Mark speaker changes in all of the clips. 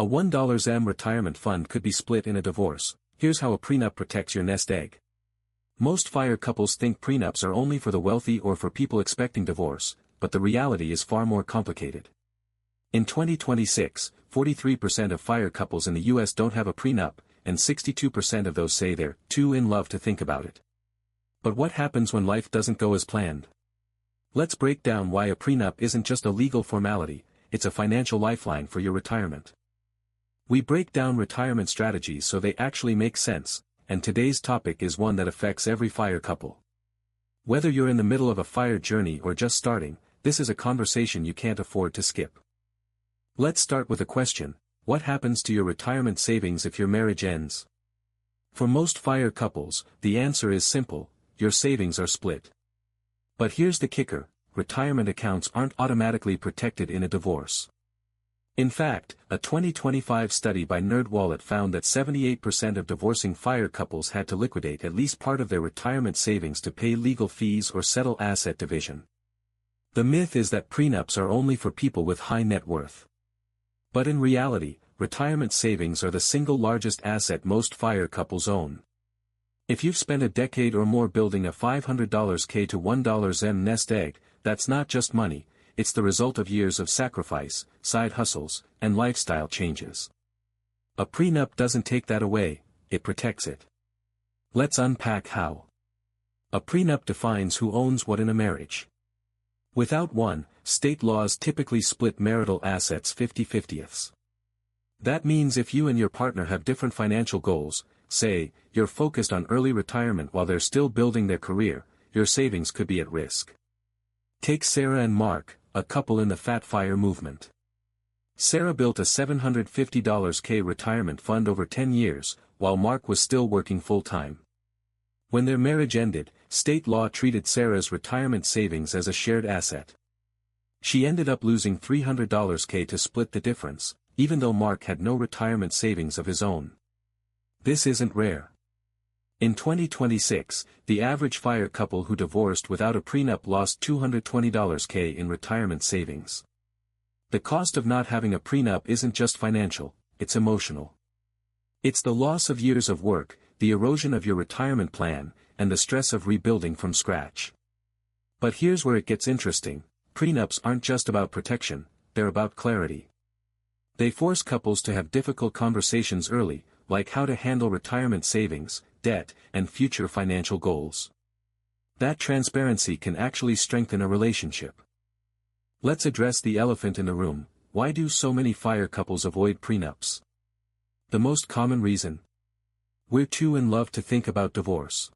Speaker 1: A $1 retirement fund could be split in a divorce. Here's how a prenup protects your nest egg. Most fire couples think prenups are only for the wealthy or for people expecting divorce, but the reality is far more complicated. In 2026, 43% of fire couples in the US don't have a prenup, and 62% of those say they're too in love to think about it. But what happens when life doesn't go as planned? Let's break down why a prenup isn't just a legal formality, it's a financial lifeline for your retirement. We break down retirement strategies so they actually make sense, and today's topic is one that affects every fire couple. Whether you're in the middle of a fire journey or just starting, this is a conversation you can't afford to skip. Let's start with a question: what happens to your retirement savings if your marriage ends? For most fire couples, the answer is simple: your savings are split. But here's the kicker: retirement accounts aren't automatically protected in a divorce. In fact, a 2025 study by NerdWallet found that 78% of divorcing fire couples had to liquidate at least part of their retirement savings to pay legal fees or settle asset division. The myth is that prenups are only for people with high net worth. But in reality, retirement savings are the single largest asset most fire couples own. If you've spent a decade or more building a $500K to $1 nest egg, that's not just money, it's the result of years of sacrifice, side hustles, and lifestyle changes. A prenup doesn't take that away, it protects it. Let's unpack how. A prenup defines who owns what in a marriage. Without one, state laws typically split marital assets 50-50. That means if you and your partner have different financial goals, say, you're focused on early retirement while they're still building their career, your savings could be at risk. Take Sarah and Mark, a couple in the Fat Fire movement. Sarah built a $750K retirement fund over 10 years, while Mark was still working full-time. When their marriage ended, state law treated Sarah's retirement savings as a shared asset. She ended up losing $300K to split the difference, even though Mark had no retirement savings of his own. This isn't rare. In 2026, the average fire couple who divorced without a prenup lost $220K in retirement savings. The cost of not having a prenup isn't just financial, it's emotional. It's the loss of years of work, the erosion of your retirement plan, and the stress of rebuilding from scratch. But here's where it gets interesting: prenups aren't just about protection, they're about clarity. They force couples to have difficult conversations early, like how to handle retirement savings, debt, and future financial goals. That transparency can actually strengthen a relationship. Let's address the elephant in the room: why do so many fire couples avoid prenups? The most common reason? We're too in love to think about divorce.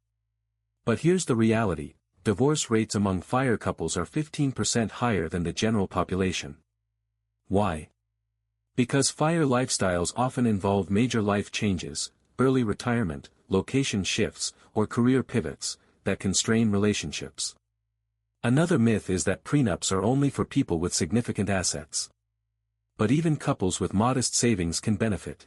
Speaker 1: But here's the reality: divorce rates among fire couples are 15% higher than the general population. Why? Because fire lifestyles often involve major life changes, early retirement, location shifts, or career pivots, that can strain relationships. Another myth is that prenups are only for people with significant assets. But even couples with modest savings can benefit.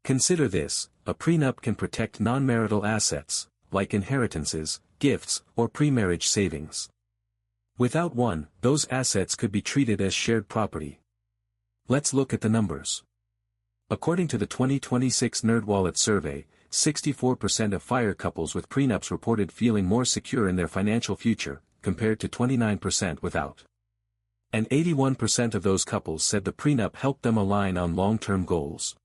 Speaker 1: Consider this: a prenup can protect non-marital assets, like inheritances, gifts, or pre-marriage savings. Without one, those assets could be treated as shared property. Let's look at the numbers. According to the 2026 NerdWallet survey, 64% of fire couples with prenups reported feeling more secure in their financial future, compared to 29% without. And 81% of those couples said the prenup helped them align on long-term goals.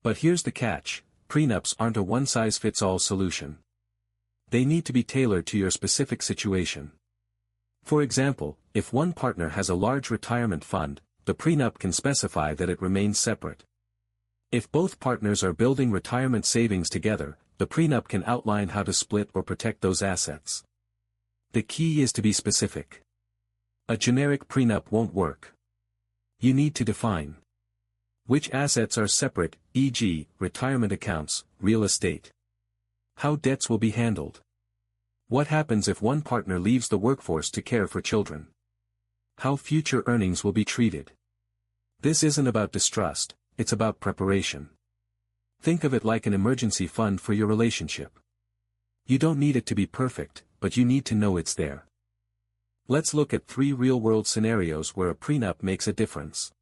Speaker 1: But here's the catch: prenups aren't a one-size-fits-all solution. They need to be tailored to your specific situation. For example, if one partner has a large retirement fund, the prenup can specify that it remains separate. If both partners are building retirement savings together, the prenup can outline how to split or protect those assets. The key is to be specific. A generic prenup won't work. You need to define which assets are separate, e.g., retirement accounts, real estate. How debts will be handled. What happens if one partner leaves the workforce to care for children? How future earnings will be treated. This isn't about distrust, it's about preparation. Think of it like an emergency fund for your relationship. You don't need it to be perfect, but you need to know it's there. Let's look at 3 real-world scenarios where a prenup makes a difference.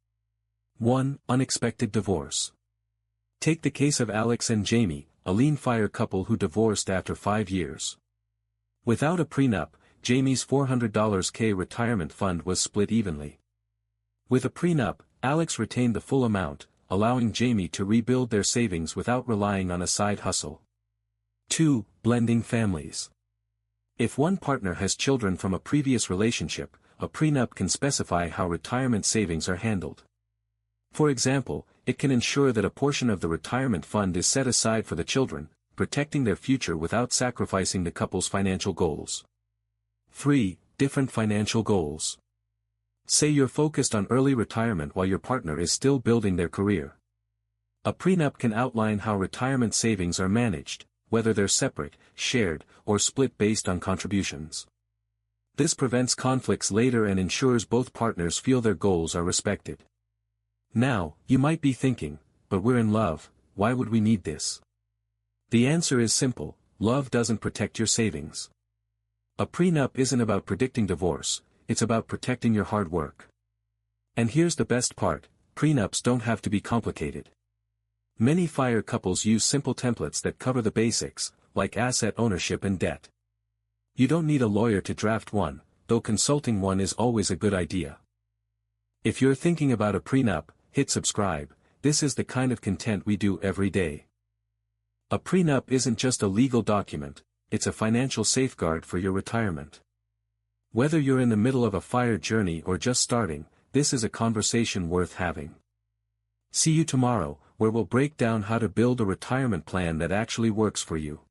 Speaker 1: 1. Unexpected divorce. Take the case of Alex and Jamie, a lean fire couple who divorced after 5 years. Without a prenup, Jamie's $400K retirement fund was split evenly. With a prenup, Alex retained the full amount, allowing Jamie to rebuild their savings without relying on a side hustle. 2. Blending families. If one partner has children from a previous relationship, a prenup can specify how retirement savings are handled. For example, it can ensure that a portion of the retirement fund is set aside for the children, protecting their future without sacrificing the couple's financial goals. 3. Different financial goals. Say you're focused on early retirement while your partner is still building their career. A prenup can outline how retirement savings are managed, whether they're separate, shared, or split based on contributions. This prevents conflicts later and ensures both partners feel their goals are respected. Now, you might be thinking, but we're in love, why would we need this? The answer is simple: love doesn't protect your savings. A prenup isn't about predicting divorce, it's about protecting your hard work. And here's the best part: prenups don't have to be complicated. Many fire couples use simple templates that cover the basics, like asset ownership and debt. You don't need a lawyer to draft one, though consulting one is always a good idea. If you're thinking about a prenup, hit subscribe. This is the kind of content we do every day. A prenup isn't just a legal document, it's a financial safeguard for your retirement. Whether you're in the middle of a fire journey or just starting, this is a conversation worth having. See you tomorrow, where we'll break down how to build a retirement plan that actually works for you.